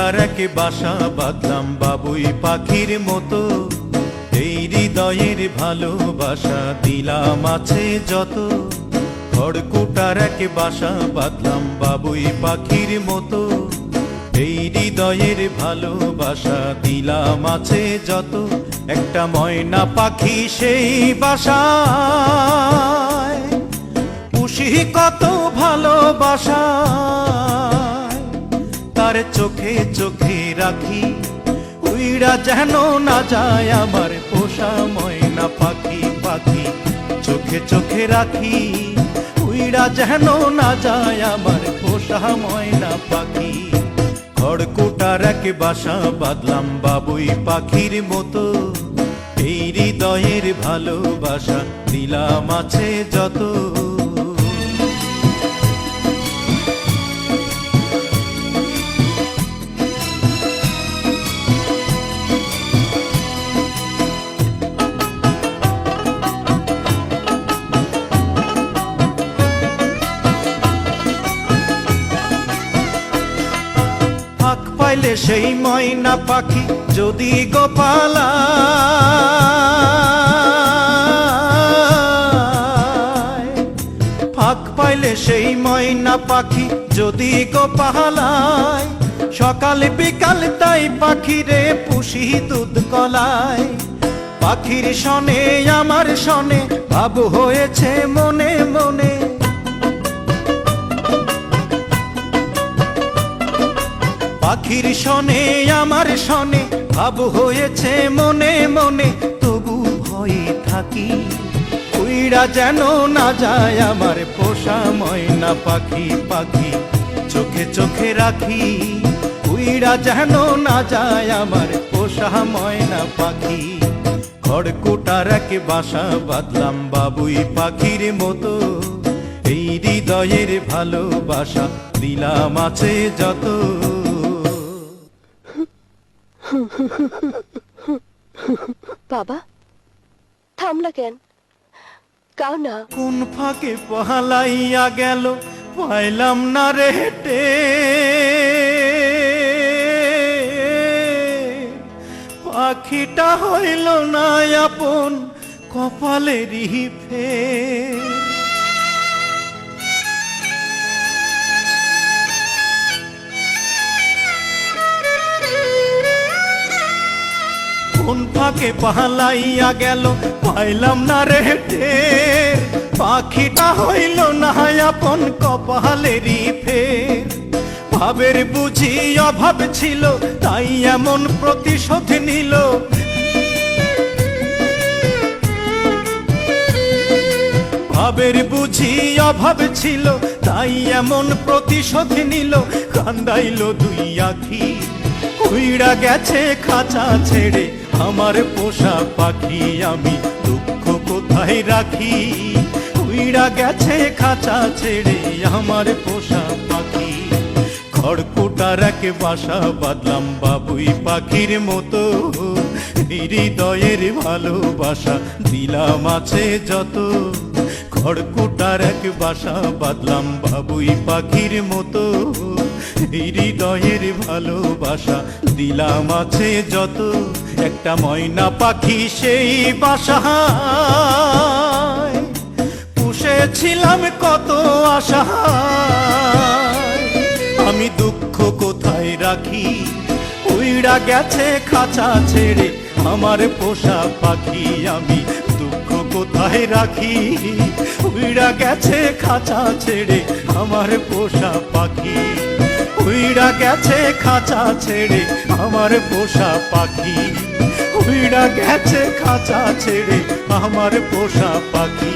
খড়কুটার এক বাসা বাঁধলাম বাবুই পাখির মতো, এই হৃদয়ের ভালোবাসা দিলাম আছে যত। খড়কুটার এক বাসা বাঁধলাম বাবুই পাখির মতো, এই হৃদয়ের ভালোবাসা দিলাম আছে যত। একটা ময়না পাখি সেই বাসায় পুষি কত ভালোবাসা, তার চোখে চোখে রাখি উইরা যেন না যায় আমার পোষা ময়না পাখি। পাখি চোখে চোখে রাখি উইরা যেন না যায় আমার পোষা ময়না পাখি। খড়কুটার এক বাসা বাঁধলাম বাবুই পাখির মতো, এই হৃদয়ের ভালোবাসা দিলাম আছে যত। ফাঁক পাইলে সেই ময়না পাখি যদি গোপালা, ফাঁক পাইলে সেই ময়না পাখি যদি গোপালায়, সকাল বিকাল তাই পাখিরে পুষি দুধ কলায়। পাখির শনে আমার শনে ভাব হয়েছে মনে মনে, পাখির শনে আমার শনে ভাব হয়েছে মনে মনে। তবু ভয়ে থাকি উইরা যেন না যায় আমার পোষা ময়না পাখি। পাখি চোখে চোখে রাখি উইরা যেন না যায় আমার পোষা ময়না পাখি। খড়কুটার এক বাসা বাঁধলাম বাবুই পাখির মতো, এই হৃদয়ের ভালোবাসা দিলাম আছে যত। বাবা থামলা কেন? কাও না। কোন ফাঁকে পালাইয়া গেল পাইলাম না রে হেটে, পাখিটা হইল না আপন কপালেরই ফের। কোন ফাঁকে পালাইয়া গেল পাইলাম না রে টের, পাখিটা হইল না আপন কপালেরই ফের। ভাবের বুঝি অভাব ছিল তাই এমন প্রতিশোধ নিল, ভাবের বুঝি অভাব ছিল তাই এমন প্রতিশোধ নিল। কান্দাইল দুই আখি উইড়া গেছে খাঁচা ছেড়ে আমার পোষা পাখি, আমি দুঃখ কোথায় রাখি। উইড়া গেছে খাঁচা ছেড়ে আমার পোষা পাখি। খড়কুটার এক বাসা বাঁধলাম বাবুই পাখির মতো, হৃদয়ের ভালোবাসা দিলাম আছে যত। খড়কুটার এক বাসা বাঁধলাম বাবুই পাখির মতো, হৃদয়ের ভালোবাসা দিলাম আছে যত। একটা ময়না পাখি সেই বাসায় পুষেছিলাম কত আশা, আমি দুঃখ কোথায় রাখি উইড়া গেছে খাঁচা ছেড়ে আমার পোষা পাখি। আমি দুঃখ কোথায় রাখি উইড়া গেছে খাঁচা ছেড়ে আমার পোষা পাখি। উইড়া গেছে খাঁচা ছেড়ে আমার পোষা পাখি, উইড়া গেছে খাঁচা ছেড়ে আমার পোষা পাখি।